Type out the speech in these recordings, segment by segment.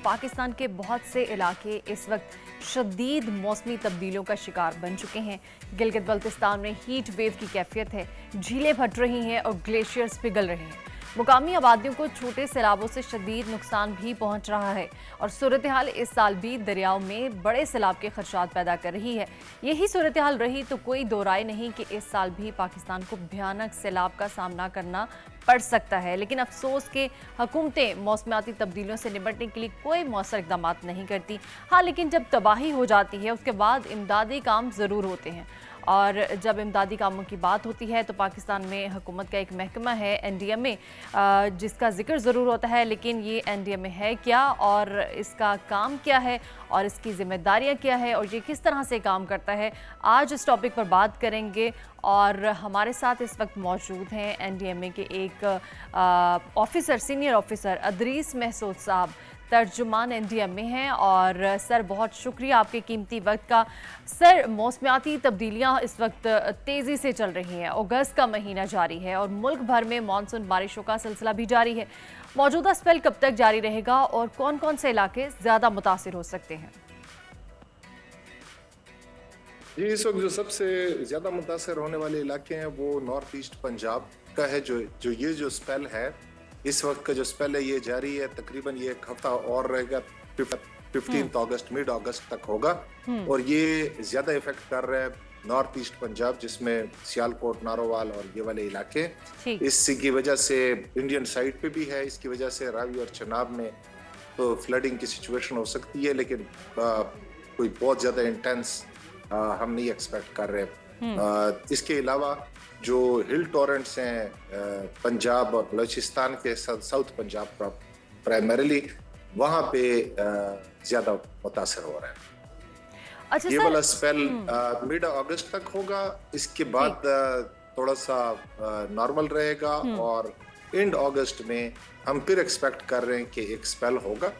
पाकिस्तान के बहुत से इलाके इस वक्त शदीद मौसमी तब्दीलियों का शिकार बन चुके हैं। गिलगित बल्तिस्तान में हीट वेव की कैफियत है, झीलें फट रही हैं और ग्लेशियर्स पिघल रहे हैं। मुकामी आबादियों को छोटे सैलाबों से शदीद नुकसान भी पहुंच रहा है और सूरत हाल इस साल भी दरियाओं में बड़े सैलाब के खदशात पैदा कर रही है। यही सूरत हाल रही तो कोई दो राय नहीं कि इस साल भी पाकिस्तान को भयानक सैलाब का सामना करना पड़ सकता है। लेकिन अफसोस के हुकूमतें मौसमियाती तब्दीलियों से निपटने के लिए कोई मौसर इकदाम नहीं करती। हाँ, लेकिन जब तबाही हो जाती है उसके बाद इमदादी काम ज़रूर होते हैं और जब इमदादी कामों की बात होती है तो पाकिस्तान में हुकूमत का एक महकमा है NDMA, जिसका जिक्र ज़रूर होता है, लेकिन ये NDMA है क्या और इसका काम क्या है और इसकी जिम्मेदारियां क्या है और ये किस तरह से काम करता है, आज इस टॉपिक पर बात करेंगे। और हमारे साथ इस वक्त मौजूद हैं NDMA के एक officer, senior officer Idrees Mehsud साहब, तर्जुमान NDMA हैं। और सर, बहुत शुक्रिया आपके कीमती वक्त का। सर, मौसमियाती तब्दीलियां इस वक्त तेज़ी से चल रही हैं। अगस्त का महीना जारी है और मुल्क भर में मानसून बारिशों का सिलसिला भी जारी है। मौजूदा स्पेल कब तक जारी रहेगा और कौन कौन से इलाके ज़्यादा मुतासिर हो सकते हैं? जी, इस वक्त जो सबसे ज़्यादा मुतासर होने वाले इलाके हैं वो नॉर्थ ईस्ट पंजाब का है। जो स्पेल है, इस वक्त का जो स्पेल है ये जारी है। तकरीबन ये एक हफ्ता और रहेगा, 15 अगस्त, मिड अगस्त तक होगा और ये ज़्यादा इफेक्ट कर रहा है नॉर्थ ईस्ट पंजाब, जिसमें सियालकोट, नारोवाल और ये वाले इलाके। इसकी वजह से इंडियन साइड पे भी है, इसकी वजह से रावी और चनाब में तो फ्लडिंग की सिचुएशन हो सकती है, लेकिन कोई बहुत ज़्यादा इंटेंस हम नहीं एक्सपेक्ट कर रहे। इसके अलावा जो हिल टॉरेंट्स हैं पंजाब और बलूचिस्तान के साउथ पंजाब प्राइमरीली, वहाँ पे ज़्यादा मुतासर हो रहा है। अच्छा, ये वाला स्पेल मिड अगस्त तक होगा, इसके बाद थोड़ा सा नॉर्मल रहेगा और एंड अगस्त में हम फिर एक्सपेक्ट कर रहे हैं कि एक स्पेल होगा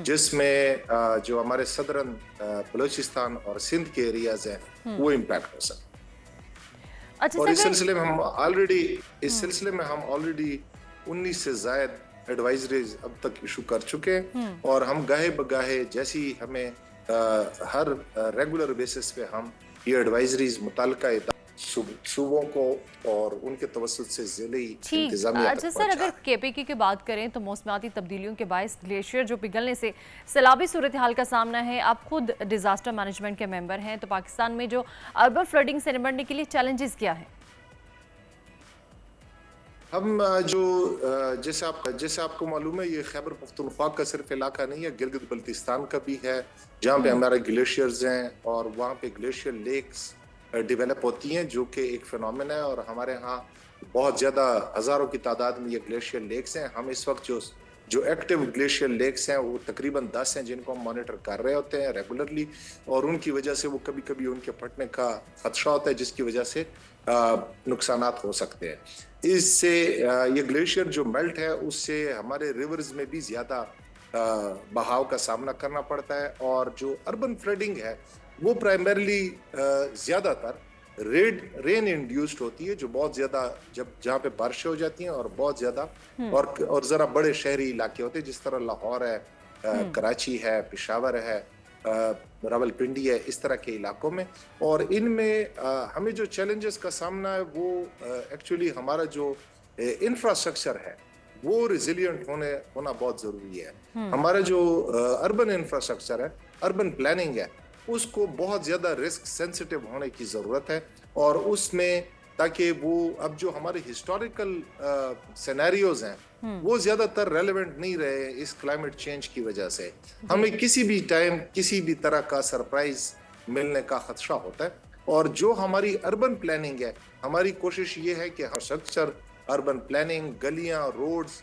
जिसमें जो हमारे सदरन बलूचिस्तान और सिंध के एरियाज हैं वो इम्पैक्ट हो सकते हैं। अच्छा, और इस सिलसिले में हम ऑलरेडी 19 से ज़ायद एडवाइजरीज अब तक इशू कर चुके हैं और हम गाहे बगाहे जैसी हमें हर रेगुलर बेसिस पे हम ये एडवाइजरीज मुताल्लिका सूबों को और उनके तवस्सुत से ज़िले इंतज़ामिया। अच्छा सर, अगर KPK की बात करें तो मौसमियाती तब्दीलियों के बायस ग्लेशियर जो पिघलने से सैलाबी सूरत हाल का सामना है। आप खुद डिजास्टर मैनेजमेंट के मेंबर हैं, तो पाकिस्तान में जो अर्बन फ्लडिंग से निपटने के लिए चैलेंजेस क्या हैं? हम जैसे आपको मालूम है, ये खैबर पख्तूनख्वा का सिर्फ इलाका नहीं है, गिलगित बल्तिस्तान का भी है, जहाँ पे हमारे ग्लेशियर्स हैं और वहाँ पे ग्लेशियर लेक्स डेवलप होती हैं, जो कि एक फिनोमेना है। और हमारे यहाँ बहुत ज़्यादा हज़ारों की तादाद में ये ग्लेशियर लेक्स हैं। हम इस वक्त जो एक्टिव ग्लेशियर लेक्स हैं वो तकरीबन 10 हैं, जिनको हम मॉनिटर कर रहे होते हैं रेगुलरली, और उनकी वजह से वो कभी कभी उनके फटने का खदशा होता है, जिसकी वजह से नुकसानात हो सकते हैं। इससे ये ग्लेशियर जो मेल्ट है उससे हमारे रिवर्स में भी ज़्यादा बहाव का सामना करना पड़ता है। और जो अर्बन फ्लडिंग है वो प्राइमरीली ज़्यादातर रेन इंड्यूस्ड होती है, जो बहुत ज़्यादा जहाँ पे बारिशें हो जाती हैं और बहुत ज़्यादा और ज़रा बड़े शहरी इलाके होते हैं, जिस तरह लाहौर है, कराची है, पेशावर है, रावलपिंडी है, इस तरह के इलाकों में। और इनमें हमें जो चैलेंजेस का सामना है वो एक्चुअली हमारा जो इंफ्रास्ट्रक्चर है वो रिजिलियंट होना बहुत ज़रूरी है। हमारा जो अर्बन इंफ्रास्ट्रक्चर है, अर्बन प्लानिंग है, उसको बहुत ज़्यादा रिस्क सेंसिटिव होने की ज़रूरत है। और उसमें ताकि वो अब जो हमारे हिस्टोरिकल सिनेरियोज हैं वो ज़्यादातर रेलेवेंट नहीं रहे इस क्लाइमेट चेंज की वजह से। हमें किसी भी टाइम किसी भी तरह का सरप्राइज मिलने का खदशा होता है। और जो हमारी अर्बन प्लानिंग है, हमारी कोशिश ये है कि स्ट्रक्चर, अर्बन प्लानिंग, गलियाँ, रोड्स,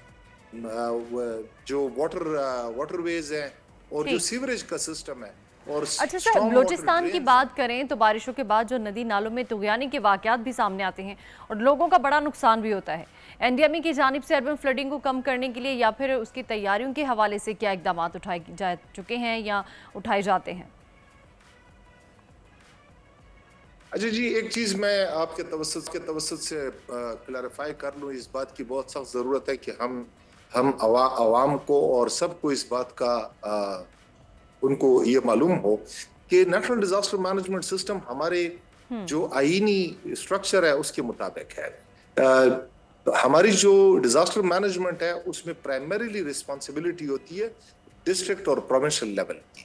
जो वाटरवेज हैं और जो सीवरेज का सिस्टम है। और अच्छा सर, बलूचिस्तान की बात करें तो बारिशों के बाद जो नदी नालों में तुग़यानी के वाक़यात भी सामने आते हैं और लोगों का बड़ा नुकसान भी होता है। NDMA की जानिब से अर्बन फ्लडिंग को कम करने के लिए या फिर उसकी तैयारियों के हवाले से क्या इकदाम उठाए जा चुके हैं या उठाए जाते हैं? अच्छा जी, एक चीज़ मैं आपके तवस्सुत से क्लैरिफाई कर लूँ। इस बात की बहुत सख्त ज़रूरत है कि हम हम अवाम को और सबको इस बात का उनको ये मालूम हो कि नेशनल डिजास्टर मैनेजमेंट सिस्टम हमारे जो आईनी स्ट्रक्चर है उसके मुताबिक है। हमारी जो डिजास्टर मैनेजमेंट है उसमें प्राइमरीली रिस्पॉन्सिबिलिटी होती है डिस्ट्रिक्ट और प्रोविंशियल लेवल की।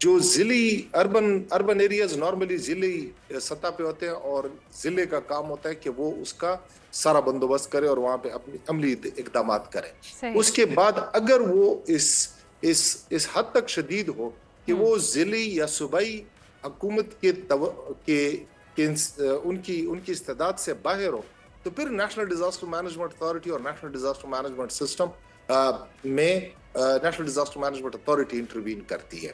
जो जिली अर्बन एरियाज नॉर्मली जिली सतह पे होते हैं और जिले का काम होता है कि वो उसका सारा बंदोबस्त करे और वहां पे अपनी अमली इकदाम करे। उसके बाद अगर वो इस हद तक शदीद हो कि वो जिली या सूबाई हुकूमत उनकी इस्तेदाद से बाहर हो, तो फिर नेशनल डिजास्टर मैनेजमेंट अथॉरिटी और नेशनल डिजास्टर मैनेजमेंट सिस्टम में national disaster management authority intervene करती है।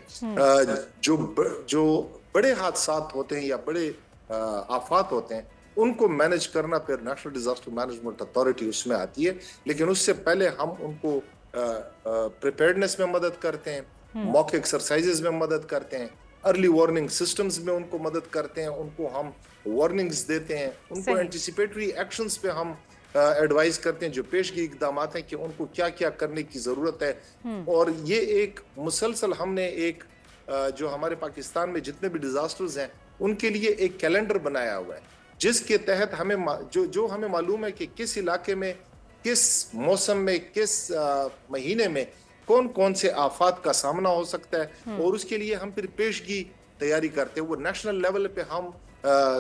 जो बड़े हादसात होते हैं या बड़े आफात होते हैं उनको मैनेज करना फिर नेशनल डिजास्टर मैनेजमेंट अथॉरिटी उसमें आती है, लेकिन उससे पहले हम उनको प्रिपेयर्डनेस में मदद करते हैं, मॉक एक्सरसाइजेज में मदद करते हैं, अर्ली वार्निंग सिस्टम्स में उनको मदद करते हैं, उनको हम वार्निंग्स देते हैं, उनको एंटिसिपेटरी एक्शंस पे हम एडवाइस करते हैं, जो पेशगी इकदाम हैं कि उनको क्या क्या करने की जरूरत है। और ये एक मुसलसल हमने एक जो हमारे पाकिस्तान में जितने भी डिजास्टर्स हैं उनके लिए एक कैलेंडर बनाया हुआ है, जिसके तहत हमें जो हमें मालूम है कि किस इलाके में किस मौसम में किस महीने में कौन कौन से आफात का सामना हो सकता है, और उसके लिए हम फिर पेशगी तैयारी करते हैं। वो नेशनल लेवल पे हम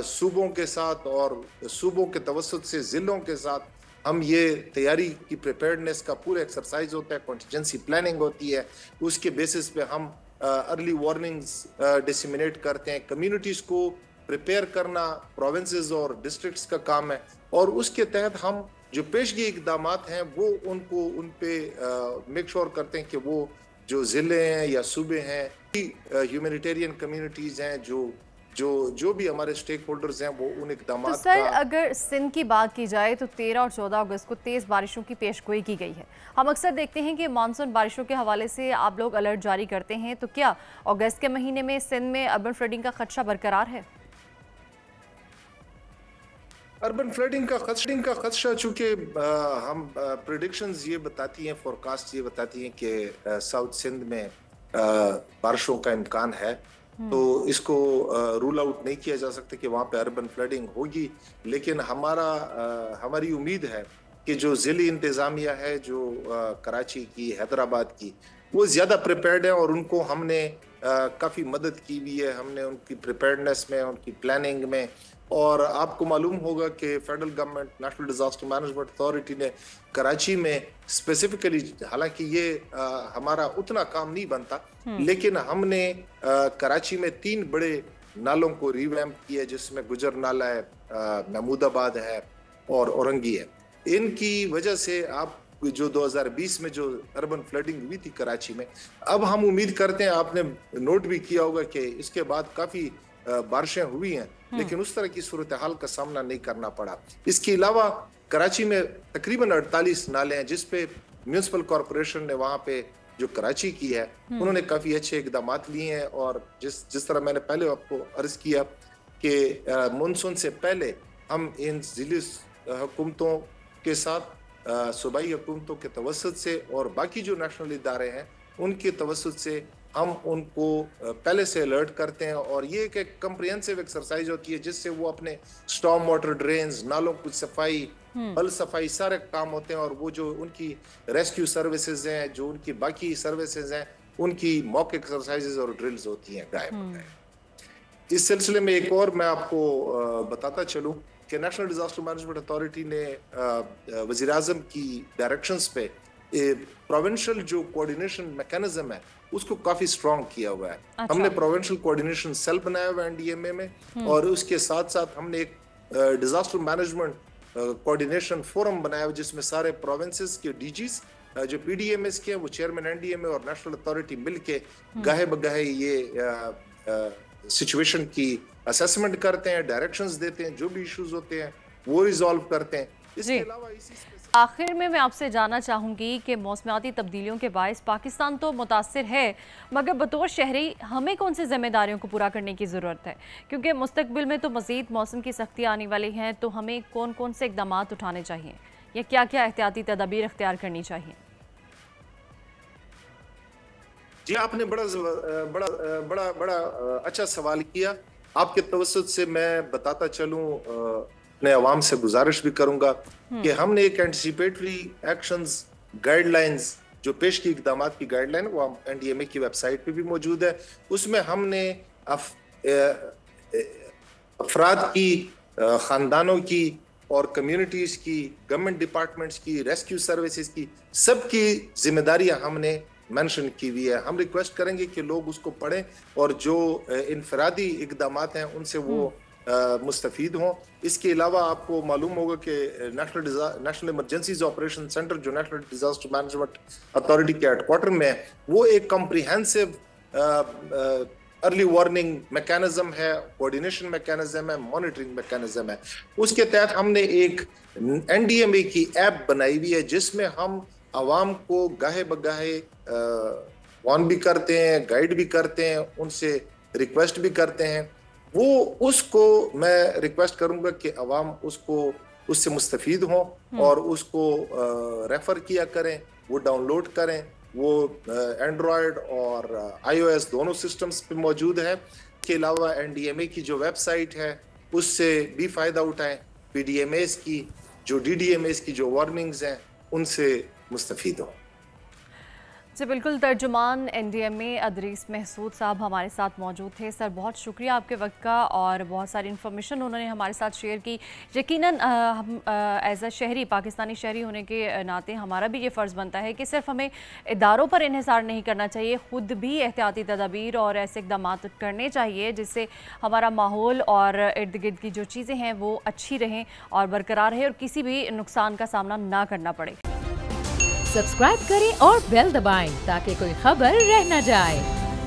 सूबों के साथ और सूबों के तवसत से जिलों के साथ हम ये तैयारी की प्रिपेयर्डनेस का पूरा एक्सरसाइज होता है, कॉन्टिजेंसी प्लानिंग होती है, उसके बेसिस पे हम अर्ली वार्निंग्स डिसमिनेट करते हैं। कम्युनिटीज को प्रिपेयर करना प्रोविंसेस और डिस्ट्रिक्ट्स का काम है, और उसके तहत हम जो पेशगी इकदाम हैं वो उनको उन पे मेक श्योर करते हैं कि वो जो जिले हैं या सूबे हैं, ह्यूमैनिटेरियन कम्युनिटीज हैं, जो भी हमारे स्टेक होल्डर्स हैं, वो उन इकदाम। तो सर अगर सिंध की बात की जाए तो 13 और 14 अगस्त को तेज़ बारिशों की पेशगोई की गई है। हम अक्सर देखते हैं कि मानसून बारिशों के हवाले से आप लोग अलर्ट जारी करते हैं, तो क्या अगस्त के महीने में सिंध में अर्बन फ्लडिंग का खदशा बरकरार है? अर्बन फ्लडिंग का खदशा चूंकि हम प्रेडिक्शंस ये बताती हैं, फोरकास्ट ये बताती हैं कि साउथ सिंध में बारिशों का इम्कान है, तो इसको रूल आउट नहीं किया जा सकता कि वहाँ पे अर्बन फ्लडिंग होगी। लेकिन हमारी उम्मीद है कि जो ज़िली इंतज़ामिया है, जो कराची की, हैदराबाद की, वो ज़्यादा प्रिपेयर्ड है और उनको हमने काफ़ी मदद की भी है, हमने उनकी प्रिपेयर्डनेस में, उनकी प्लानिंग में। और आपको मालूम होगा कि federal government national disaster management authority ने कराची में स्पेसिफिकली, हालांकि ये हमारा उतना काम नहीं बनता, लेकिन हमने कराची में 3 बड़े नालों को रिवैम्प किया, जिसमें गुजर नाला है, महमूदाबाद है और औरंगी है। इनकी वजह से आप जो 2020 में जो अर्बन फ्लडिंग हुई थी कराची में, अब हम उम्मीद करते हैं, आपने नोट भी किया होगा कि इसके बाद काफी बारिशें हुई हैं, लेकिन उस तरह की सूरत हाल का सामना नहीं करना पड़ा। इसके अलावा कराची में तकरीबन 48 नाले हैं, जिसपे म्यूनिसिपल कॉरपोरेशन ने वहां पे जो कराची की है, उन्होंने काफी अच्छे इकदाम लिए हैं। और जिस तरह मैंने पहले आपको अर्ज किया कि मानसून से पहले हम इन जिली हुकूमतों के साथ, सूबाई हुकूमतों के तवसत से और बाकी जो नेशनल इदारे हैं उनके तवसत से हम उनको पहले से अलर्ट करते हैं। और ये एक कंप्रिहेंसिव एक्सरसाइज होती है, जिससे वो अपने स्टॉर्म वाटर ड्रेन्स, नालों की सफाई, बल सफाई, सारे काम होते हैं। और वो जो उनकी रेस्क्यू सर्विसेज हैं, जो उनकी बाकी सर्विसेज हैं, उनकी मॉक एक्सरसाइजेज और ड्रिल्स होती हैं गायब। इस सिलसिले में एक और मैं आपको बताता चलूं कि नेशनल डिजास्टर मैनेजमेंट अथॉरिटी ने वज़ीर आज़म की डायरेक्शंस पे प्रोविंशियल जो कोऑर्डिनेशन मैकेनिज्म है उसको काफी स्ट्रॉन्ग किया हुआ है। अच्छा। हमने प्रोविंशियल कोऑर्डिनेशन सेल बनाया हुआ है एनडीएमए में, और उसके साथ साथ हमने एक डिजास्टर मैनेजमेंट कोऑर्डिनेशन फोरम बनाया हुआ, जिसमें सारे प्रोविंसेस के डीजीज जो पीडीएमएस के हैं, वो चेयरमैन एनडीएमए और नेशनल अथॉरिटी मिलके गाहे बगाहे ये सिचुएशन की असेसमेंट करते हैं, डायरेक्शंस देते हैं, जो भी इश्यूज होते हैं वो रिजॉल्व करते हैं। इसके अलावा आखिर में मैं आपसे जानना चाहूँगी कि मौसमियाती तब्दीलियों के बायस पाकिस्तान तो मुतासिर है, मगर बतौर शहरी हमें कौन सी जिम्मेदारियों को पूरा करने की ज़रूरत है? क्योंकि मुस्तकबिल में तो मज़ीद मौसम की सख्तियाँ आने वाली हैं, तो हमें कौन कौन से इक़दाम उठाने चाहिए या क्या क्या एहतियाती तदाबीर इख्तियार करनी चाहिए? जी, आपने बड़ा बड़ा बड़ा बड़ा अच्छा सवाल किया। आपके तवज्जुह से मैं बताता चलूं, अपने अवाम से गुजारिश भी करूंगा कि हमने एक एंटिसिपेटरी एक्शंस गाइडलाइंस जो पेश की इकदाम की गाइडलाइन वो NDMA की वेबसाइट पे भी मौजूद है। उसमें हमने अफराद की, खानदानों की और कम्युनिटीज की, गवर्नमेंट डिपार्टमेंट्स की, रेस्क्यू सर्विसेज की, सबकी जिम्मेदारियां हमने मेंशन की हुई है। हम रिक्वेस्ट करेंगे कि लोग उसको पढ़ें और जो इनफरादी इकदामात हैं उनसे वो मुस्तफीद हों। इसके अलावा आपको मालूम होगा कि नेशनल इमरजेंसीज ऑपरेशन सेंटर जो नेशनल डिजास्टर मैनेजमेंट अथॉरिटी के हेडक्वार्टर में है, वो एक कॉम्प्रिहेंसिव अर्ली वार्निंग मैकेनिज्म है, कोऑर्डिनेशन मैकेनिज्म है, मॉनिटरिंग मैकेनिज्म है। उसके तहत हमने एक NDMA की ऐप बनाई हुई है जिसमें हम आवाम को गाहे बगाहे वार्न भी करते हैं, गाइड भी करते हैं, उनसे रिक्वेस्ट भी करते हैं। वो उसको मैं रिक्वेस्ट करूंगा कि आवाम उससे मुस्तफीद हों और उसको रेफर किया करें, वो डाउनलोड करें। वो एंड्रॉयड और iOS दोनों सिस्टम्स पे मौजूद है। के अलावा NDMA की जो वेबसाइट है उससे भी फ़ायदा उठाएं। PDMAs की जो DDMAs की जो वार्निंग्स हैं उनसे मुस्तफीद हो। जी बिल्कुल, तर्जुमान NDMA अदरीस महसूद साहब हमारे साथ मौजूद थे। सर, बहुत शुक्रिया आपके वक्त का और बहुत सारी इन्फॉर्मेशन उन्होंने हमारे साथ शेयर की। यकीनन हम एज अ शहरी, पाकिस्तानी शहरी होने के नाते हमारा भी ये फ़र्ज़ बनता है कि सिर्फ हमें इदारों पर इन्हिसार नहीं करना चाहिए, ख़ुद भी एहतियाती तदाबीर और ऐसे इक़दाम करने चाहिए जिससे हमारा माहौल और इर्द गिर्द की जो चीज़ें हैं वो अच्छी रहें और बरकरार रहें और किसी भी नुकसान का सामना ना करना पड़े। सब्सक्राइब करें और बेल दबाएं ताकि कोई खबर रह न जाए।